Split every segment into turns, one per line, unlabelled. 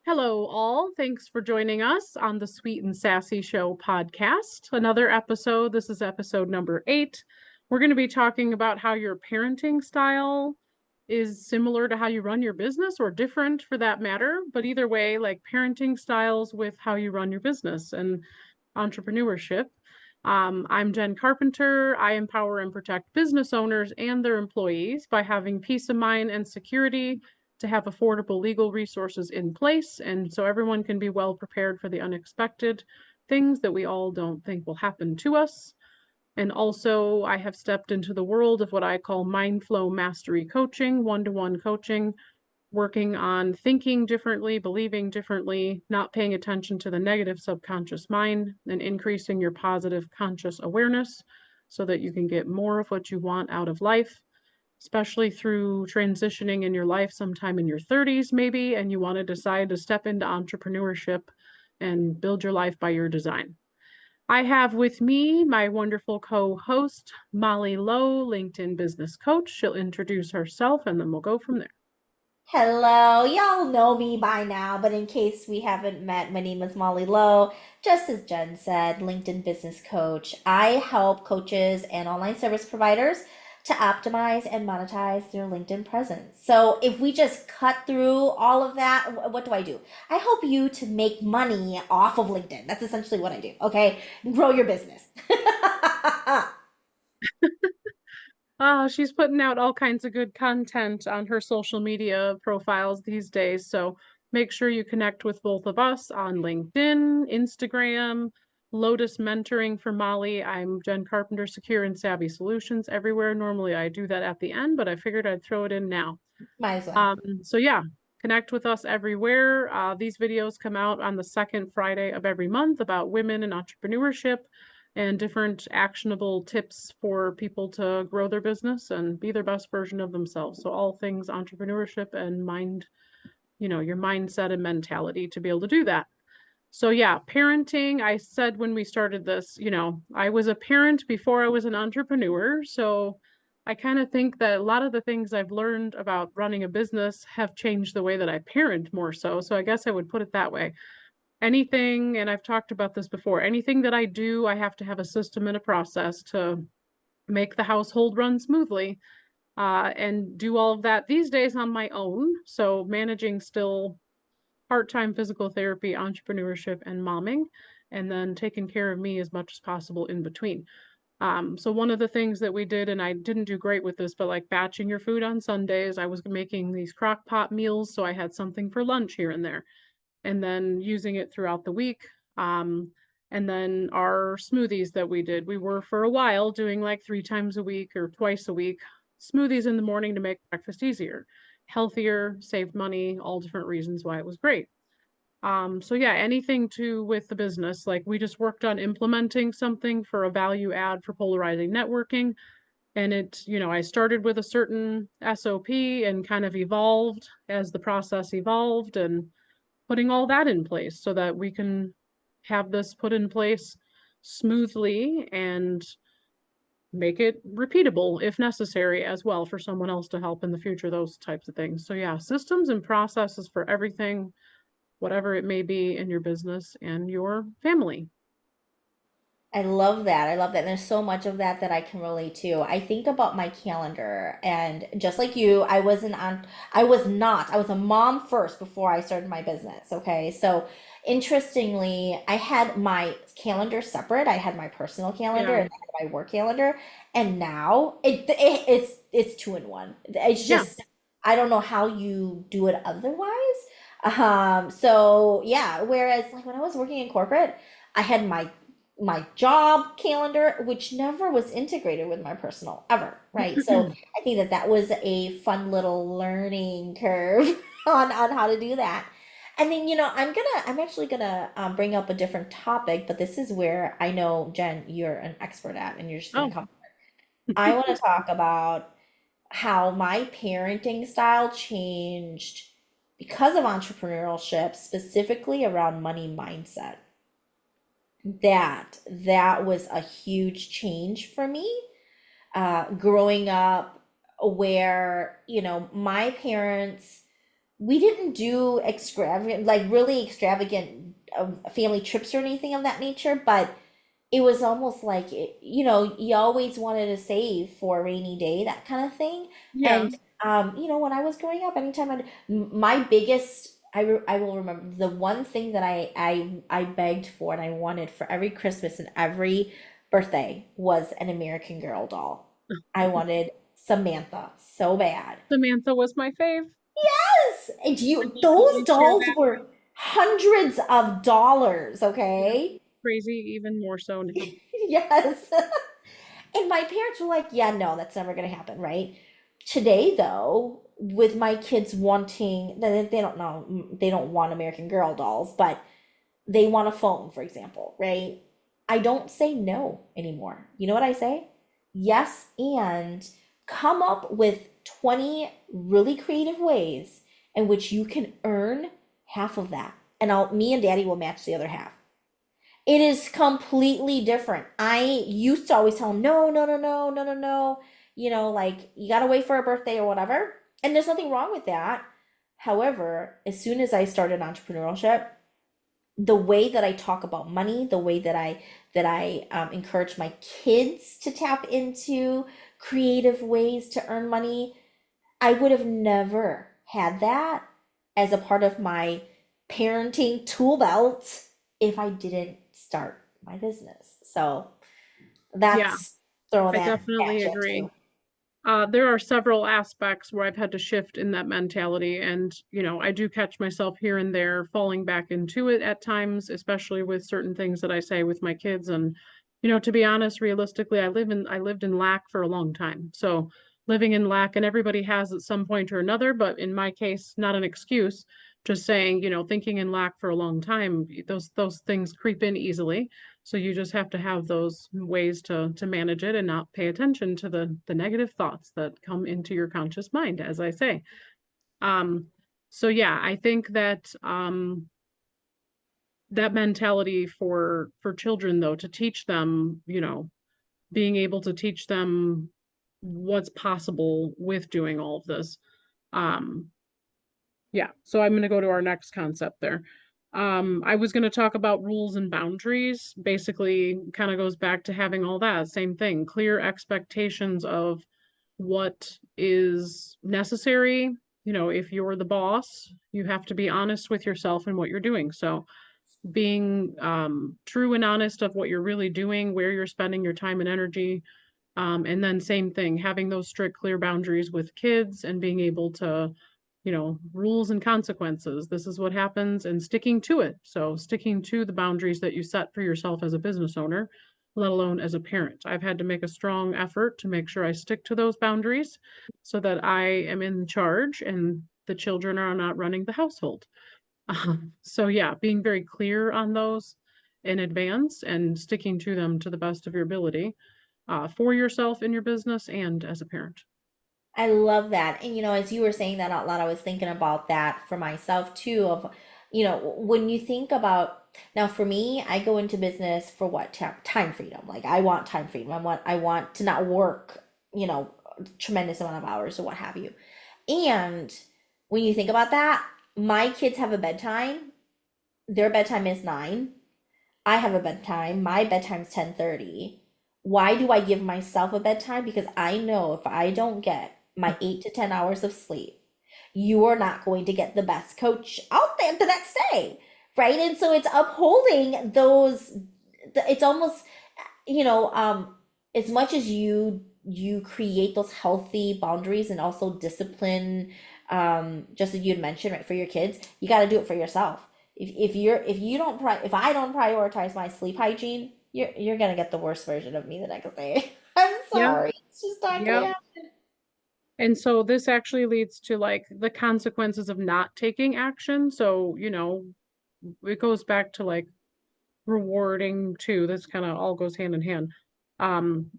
Hello, all. Thanks for joining us on the Sweet and Sassy Show podcast. Another episode. This is episode number 8. We're going to be talking about how your parenting style is similar to how you run your business or different for that matter. But either way, like parenting styles with how you run your business and entrepreneurship. I'm Jen Carpenter. I empower and protect business owners and their employees by having peace of mind and security to have affordable legal resources in place. And so everyone can be well prepared for the unexpected things that we all don't think will happen to us. And also, I have stepped into the world of what I call mind flow mastery coaching, one-to-one coaching, working on thinking differently, believing differently, not paying attention to the negative subconscious mind, and increasing your positive conscious awareness so that you can get more of what you want out of life, especially through transitioning in your life sometime in your 30s, maybe, and you want to decide to step into entrepreneurship and build your life by your design. I have with me my wonderful co-host, Molly Lowe, LinkedIn business coach. She'll introduce herself and then we'll go from there.
Hello, y'all know me by now, but in case we haven't met, my name is Molly Lowe. Just as Jen said, LinkedIn business coach. I help coaches and online service providers to optimize and monetize their LinkedIn presence. So if we just cut through all of that, what do I do? I help you to make money off of LinkedIn. That's essentially what I do, okay? Grow your business.
She's putting out all kinds of good content on her social media profiles these days. So make sure you connect with both of us on LinkedIn, Instagram, Lotus Mentoring for Molly. I'm Jen Carpenter, Secure and Savvy Solutions everywhere. Normally I do that at the end, but I figured I'd throw it in now.
Might as well.
So yeah, connect with us everywhere. These videos come out on the second Friday of every month about women and entrepreneurship and different actionable tips for people to grow their business and be their best version of themselves. So all things entrepreneurship and mind, your mindset and mentality to be able to do that. So yeah, parenting, I said when we started this, I was a parent before I was an entrepreneur. So I kind of think that a lot of the things I've learned about running a business have changed the way that I parent more so. So I guess I would put it that way. Anything, and I've talked about this before, anything that I do, I have to have a system and a process to make the household run smoothly, and do all of that these days on my own. So managing still part-time physical therapy, entrepreneurship, and momming, and then taking care of me as much as possible in between. So one of the things that we did, and I didn't do great with this, but like batching your food on Sundays, I was making these crock pot meals, so I had something for lunch here and there, and then using it throughout the week. And then our smoothies that we did, we were for a while doing like 3 times a week or twice a week, smoothies in the morning to make breakfast easier, healthier, saved money, all different reasons why it was great. So yeah, anything to with the business, like we just worked on implementing something for a value add for polarizing networking. And I started with a certain SOP and kind of evolved as the process evolved and putting all that in place so that we can have this put in place smoothly and make it repeatable if necessary as well for someone else to help in the future, those types of things. So yeah, systems and processes for everything, whatever it may be in your business and your family.
I love that. I love that. And there's so much of that that I can relate to. I think about my calendar and just like you, I was a mom first before I started my business. Okay. So interestingly, I had my calendar separate. I had my personal calendar
Yeah.
and I had my work calendar. And now it's two in one. It's
Yeah.
just, I don't know how you do it otherwise. So yeah, whereas like when I was working in corporate, I had my job calendar, which never was integrated with my personal ever, right? So I think that that was a fun little learning curve on how to do that. And then, I'm actually gonna bring up a different topic, but this is where I know, Jen, you're an expert at, and you're just gonna
Oh,
come. I want to talk about how my parenting style changed because of entrepreneurship, specifically around money mindset. That was a huge change for me, growing up where my parents, we didn't do extravagant, like really extravagant family trips or anything of that nature, but it was almost like you always wanted to save for a rainy day, that kind of thing.
Yeah,
And when I was growing up, anytime my biggest, I will remember the one thing that I begged for and I wanted for every Christmas and every birthday was an American Girl doll. I wanted Samantha so bad.
Samantha was my fave.
Yes, and
I
you those
definitely share
dolls
that.
were hundreds of dollars,
Yeah,
okay?
crazy, even more so now.
Yes. And my parents were like, yeah, no, that's never going to happen, right? Today, though, with my kids wanting, they don't know, they don't want American Girl dolls, but they want a phone, for example, right? I don't say no anymore. You know what I say? Yes, and come up with 20 really creative ways in which you can earn half of that. And me and daddy will match the other half. It is completely different. I used to always tell him, no, no, no, no, no, no, no. Like you gotta wait for a birthday or whatever. And there's nothing wrong with that. However, as soon as I started entrepreneurship, the way that I talk about money, the way that I encourage my kids to tap into creative ways to earn money, I would have never had that as a part of my parenting tool belt if I didn't start my business. So
Yeah,
that's throw
I
that
definitely
at you
agree.
too.
There are several aspects where I've had to shift in that mentality, and I do catch myself here and there falling back into it at times, especially with certain things that I say with my kids. And to be honest, realistically, I lived in lack for a long time. So living in lack, and everybody has at some point or another, but in my case, not an excuse. Just saying, thinking in lack for a long time, those things creep in easily. So you just have to have those ways to manage it and not pay attention to the negative thoughts that come into your conscious mind, as I say. Um, so yeah, I think that that mentality for children though, to teach them, being able to teach them what's possible with doing all of this. Um, Yeah, so I'm going to go to our next concept there. I was going to talk about rules and boundaries. Basically, kind of goes back to having all that same thing, clear expectations of what is necessary. If you're the boss, you have to be honest with yourself and what you're doing. So, being true and honest of what you're really doing, where you're spending your time and energy, and then same thing, having those strict, clear boundaries with kids and being able to, rules and consequences. This is what happens and sticking to it. So sticking to the boundaries that you set for yourself as a business owner, let alone as a parent. I've had to make a strong effort to make sure I stick to those boundaries so that I am in charge and the children are not running the household. So yeah, being very clear on those in advance and sticking to them to the best of your ability for yourself in your business and as a parent.
I love that. And as you were saying that out loud, I was thinking about that for myself too. Of, when you think about now for me, I go into business for what? Time freedom. Like I want time freedom. I want to not work, tremendous amount of hours or what have you. And when you think about that, my kids have a bedtime. Their bedtime is 9. I have a bedtime. My bedtime's 10:30. Why do I give myself a bedtime? Because I know if I don't get my 8 to 10 hours of sleep, you are not going to get the best coach out there the next day, right? And so it's upholding those, it's almost, you know, um, as much as you create those healthy boundaries and also discipline, just as you had mentioned, right, for your kids, you got to do it for yourself. If you don't if I don't prioritize my sleep hygiene, you're gonna get the worst version of me the next day. I'm
Yeah,
sorry, it's just not gonna
yeah.
happen.
And so this actually leads to like the consequences of not taking action. So, it goes back to like rewarding too. This kind of all goes hand in hand.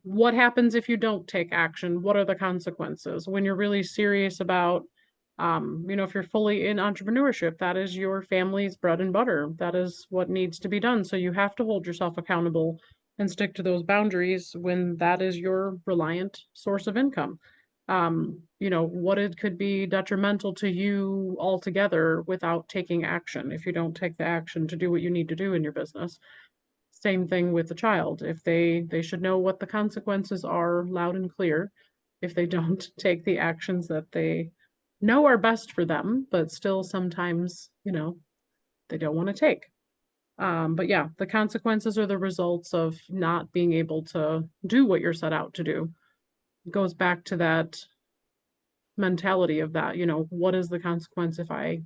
What happens if you don't take action? What are the consequences? When you're really serious about, if you're fully in entrepreneurship, that is your family's bread and butter. That is what needs to be done. So you have to hold yourself accountable and stick to those boundaries when that is your reliant source of income. What it could be detrimental to you altogether without taking action if you don't take the action to do what you need to do in your business. Same thing with the child. If they should know what the consequences are loud and clear if they don't take the actions that they know are best for them, but still sometimes, they don't want to take. But yeah, the consequences are the results of not being able to do what you're set out to do. It goes back to that mentality of that, what is the consequence if I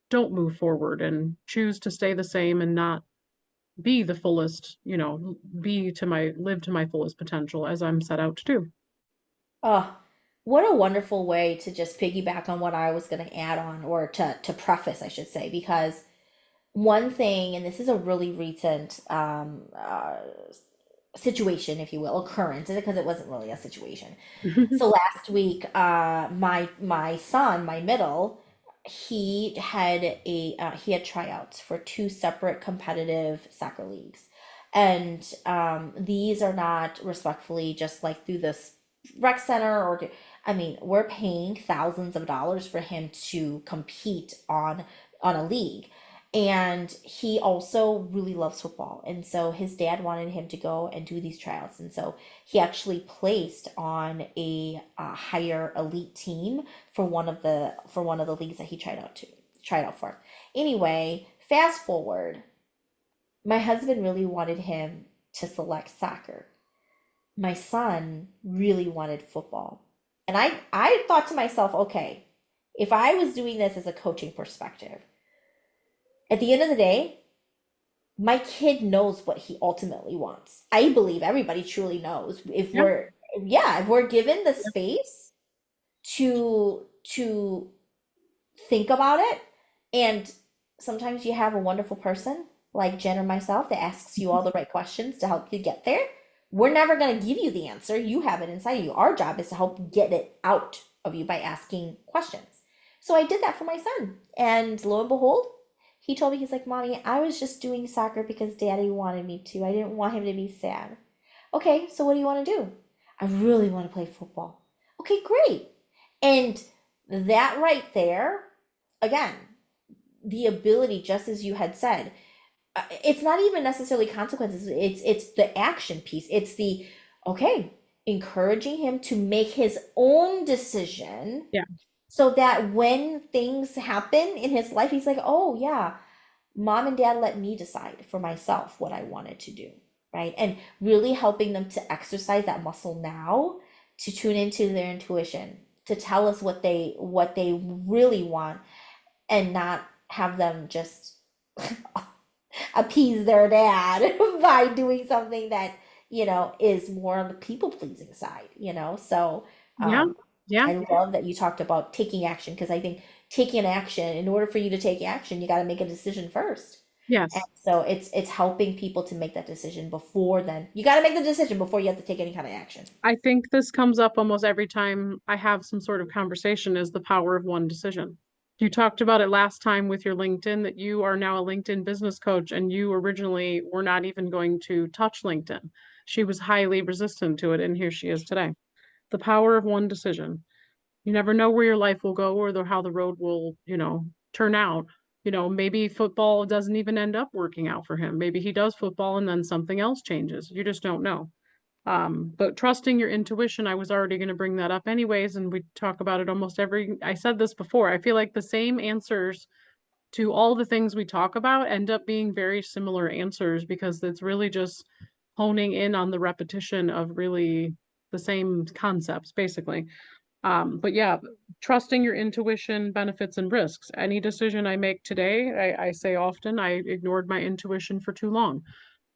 don't move forward and choose to stay the same and not be the fullest, live to my fullest potential as I'm set out to do.
Oh, what a wonderful way to just piggyback on what I was going to add on, or to preface, I should say, because one thing, and this is a really recent situation, if you will, occurrence, because it wasn't really a situation. So last week, my son, my middle, he had tryouts for two separate competitive soccer leagues, and these are not, respectfully, just like through this rec center, I mean, we're paying thousands of dollars for him to compete on a league. And he also really loves football. And so his dad wanted him to go and do these tryouts. And so he actually placed on a higher elite team for one of the leagues that he tried out for. Anyway, fast forward, my husband really wanted him to select soccer. My son really wanted football. And I thought to myself, okay, if I was doing this as a coaching perspective, at the end of the day, my kid knows what he ultimately wants. I believe everybody truly knows. If
Yeah.
we're, yeah, if we're given the space to think about it, and sometimes you have a wonderful person like Jen or myself that asks you all the right questions to help you get there. We're never going to give you the answer. You have it inside you. Our job is to help get it out of you by asking questions. So I did that for my son. And lo and behold, he told me, he's like, Mommy, I was just doing soccer because Daddy wanted me to. I didn't want him to be sad. Okay, so what do you want to do? I really want to play football. Okay, great. And that right there, again, the ability, just as you had said, it's not even necessarily consequences. It's the action piece. It's the, okay, encouraging him to make his own decision,
Yeah.
so that when things happen in his life, he's like, oh yeah, mom and dad let me decide for myself what I wanted to do, right? And really helping them to exercise that muscle now, to tune into their intuition, to tell us what they really want, and not have them just appease their dad by doing something that, is more on the people pleasing side. So
Yeah. Yeah.
I love that you talked about taking action, because I think taking action, in order for you to take action, you got to make a decision first. And
Yes.
so it's helping people to make that decision before then. You got to make the decision before you have to take any kind of action.
I think this comes up almost every time I have some sort of conversation is the power of one decision. You talked about it last time with your LinkedIn that you are now a LinkedIn business coach and you originally were not even going to touch LinkedIn. She was highly resistant to it, and here she is today. The power of one decision. You never know where your life will go or how the road will, turn out. Maybe football doesn't even end up working out for him. Maybe he does football and then something else changes. You just don't know. But trusting your intuition, I was already going to bring that up anyways, and we talk about it almost I said this before. I feel like the same answers to all the things we talk about end up being very similar answers because it's really just honing in on the repetition of really the same concepts, basically. But yeah, trusting your intuition, benefits and risks. Any decision I make today, I say often, I ignored my intuition for too long.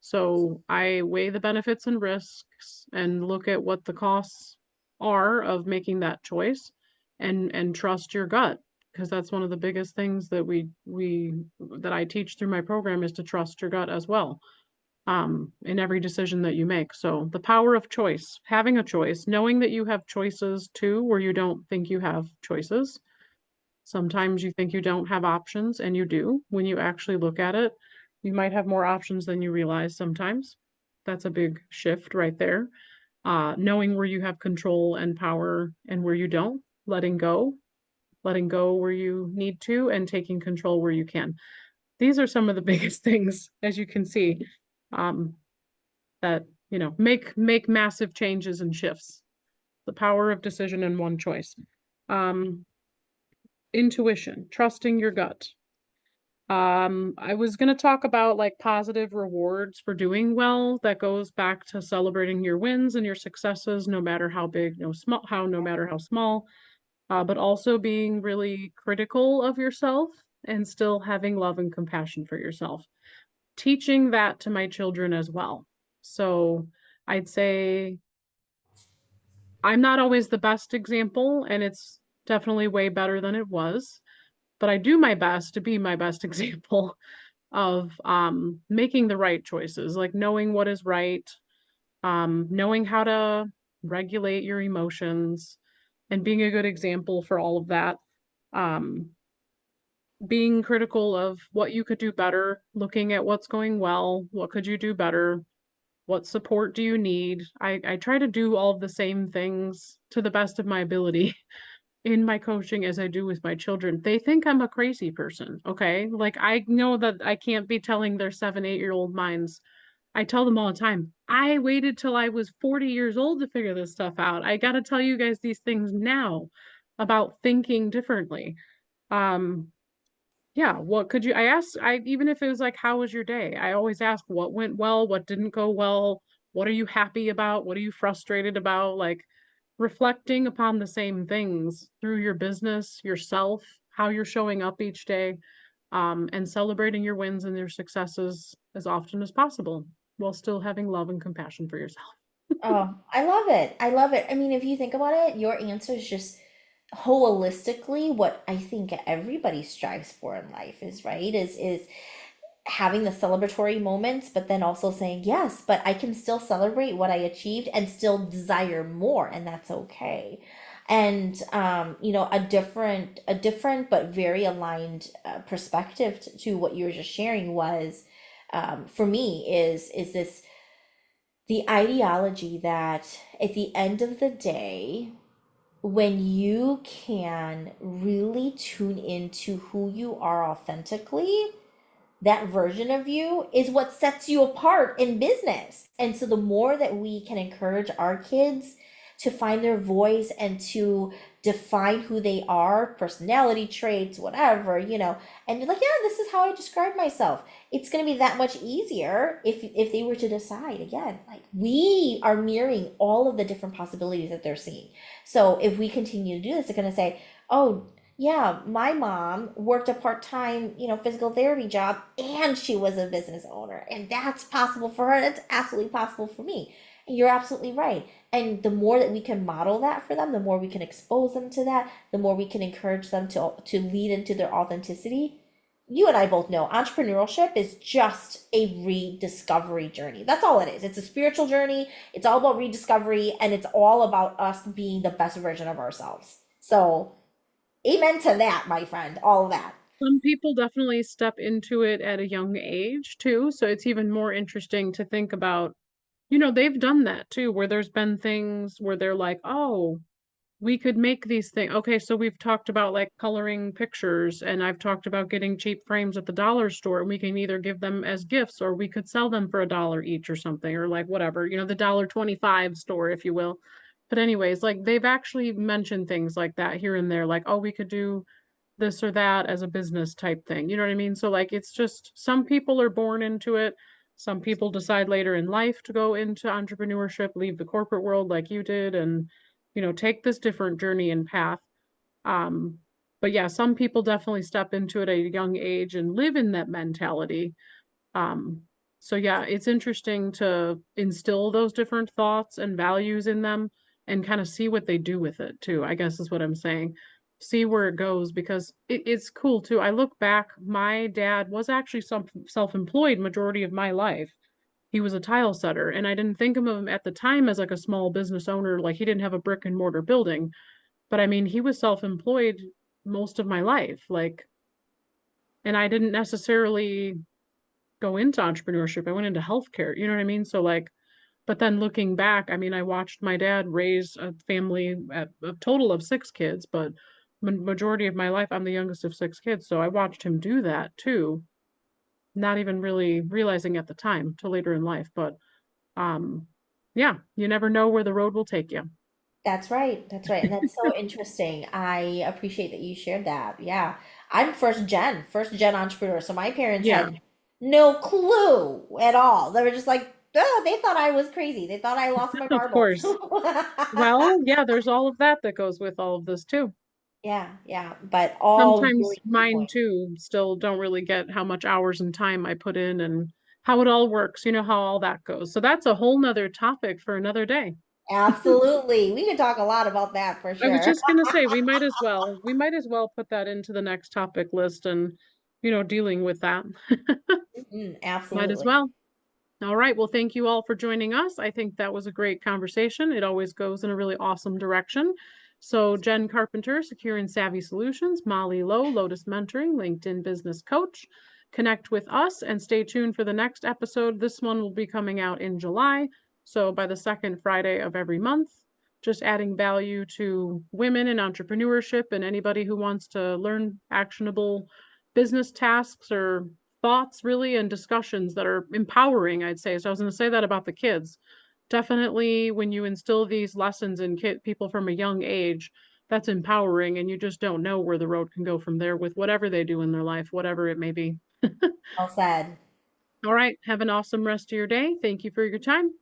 So I weigh the benefits and risks and look at what the costs are of making that choice and trust your gut because that's one of the biggest things that we that I teach through my program is to trust your gut as well in every decision that you make. So the power of choice, having a choice, knowing that you have choices too, where you don't think you have choices. Sometimes you think you don't have options and you do. When you actually look at it, you might have more options than you realize sometimes. That's a big shift right there. knowing where you have control and power and where you don't, letting go where you need to, and taking control where you can. These are some of the biggest things, as you can see, um, that make massive changes and shifts. The power of decision and one choice. Um, Intuition, trusting your gut. I was going to talk about like positive rewards for doing well. That goes back to celebrating your wins and your successes, no matter how big, no matter how small, but also being really critical of yourself and still having love and compassion for yourself. Teaching that to my children as well. So I'd say I'm not always the best example, and it's definitely way better than it was, but I do my best to be my best example of making the right choices, like knowing what is right, knowing how to regulate your emotions, and being a good example for all of that. Um, Being critical of what you could do better, looking at what's going well, what could you do better, what support do you need. I try to do all of the same things to the best of my ability in my coaching as I do with my children. They think I'm a crazy person, okay? Like I know that I can't be telling their 7, 8-year-old minds. I tell them all the time, I waited till I was 40 years old to figure this stuff out. I got to tell you guys these things now about thinking differently. Um, yeah, what could you I asked I even if it was like, "How was your day?" I always ask what went well, what didn't go well, what are you happy about, what are you frustrated about, like, reflecting upon the same things through your business, yourself, how you're showing up each day, and celebrating your wins and your successes as often as possible, while still having love and compassion for yourself.
Oh, I love it. I love it. I mean, if you think about it, your answer is just holistically what I think everybody strives for in life is, right? Is having the celebratory moments, but then also saying, yes, but I can still celebrate what I achieved and still desire more, and that's okay. And a different but very aligned perspective to what you were just sharing was, for me, is this the ideology that at the end of the day, when you can really tune into who you are authentically, that version of you is what sets you apart in business. And so the more that we can encourage our kids to find their voice and to define who they are, personality traits, whatever, and you're like, yeah, this is how I describe myself. It's going to be that much easier if they were to decide again, like we are mirroring all of the different possibilities that they're seeing. So if we continue to do this, they're going to say, oh, yeah, my mom worked a part-time, physical therapy job and she was a business owner. And that's possible for her. That's absolutely possible for me. And you're absolutely right. And the more that we can model that for them, the more we can expose them to that, the more we can encourage them to lead into their authenticity. You and I both know entrepreneurship is just a rediscovery journey. That's all it is. It's a spiritual journey. It's all about rediscovery and it's all about us being the best version of ourselves. So, amen to that, my friend. All of that.
Some people definitely step into it at a young age too, so it's even more interesting to think about. They've done that too, where there's been things where they're like, "Oh, we could make these things." Okay, so we've talked about like coloring pictures, and I've talked about getting cheap frames at the dollar store, and we can either give them as gifts or we could sell them for $1 each or something, or like whatever, the $1.25 store, if you will. But anyways, like they've actually mentioned things like that here and there, like, "Oh, we could do this or that as a business type thing." You know what I mean? So like it's just some people are born into it. Some people decide later in life to go into entrepreneurship, leave the corporate world like you did, and take this different journey and path. Um, but yeah, some people definitely step into it at a young age and live in that mentality. um, so yeah, it's interesting to instill those different thoughts and values in them and kind of see what they do with it too, I guess is what I'm saying. See where it goes because it's cool too. I look back, my dad was actually some self-employed majority of my life. He was a tile setter, and I didn't think of him at the time as like a small business owner, like he didn't have a brick and mortar building. But I mean, he was self-employed most of my life, like, and I didn't necessarily go into entrepreneurship. I went into healthcare, you know what I mean? So like But then looking back, I mean, I watched my dad raise a family at a total of 6 kids, but majority of my life, I'm the youngest of 6 kids, so I watched him do that too, not even really realizing at the time till later in life. But um, yeah, you never know where the road will take you.
That's right. That's right. And that's so interesting. I appreciate that you shared that. Yeah. I'm first gen entrepreneur. So my parents
Yeah,
had no clue at all. They were just like, oh, they thought I was crazy. They thought I lost my
of
marbles.
course. Well, yeah, there's all of that that goes with all of this too.
Yeah, yeah. But all
Sometimes
really key
mine
points.
too still don't really get how much hours and time I put in and how it all works, you know, how all that goes. So that's a whole nother topic for another day.
Absolutely. We could talk a lot about that for
I was
sure.
just gonna say we might as well put that into the next topic list and, dealing with that. Might as
Absolutely.
well. All right. Well, thank you all for joining us. I think that was a great conversation. It always goes in a really awesome direction. So, Jen Carpenter, Secure and Savvy Solutions, Molly Lowe, Lotus Mentoring, LinkedIn Business Coach. Connect with us and stay tuned for the next episode. This one will be coming out in July. So, by the second Friday of every month, just adding value to women in entrepreneurship and anybody who wants to learn actionable business tasks or thoughts really and discussions that are empowering, I'd say. So I was going to say that about the kids. Definitely when you instill these lessons in people from a young age, that's empowering and you just don't know where the road can go from there with whatever they do in their life, whatever it may be.
Well said.
All right, have an awesome rest of your day. Thank you for your time.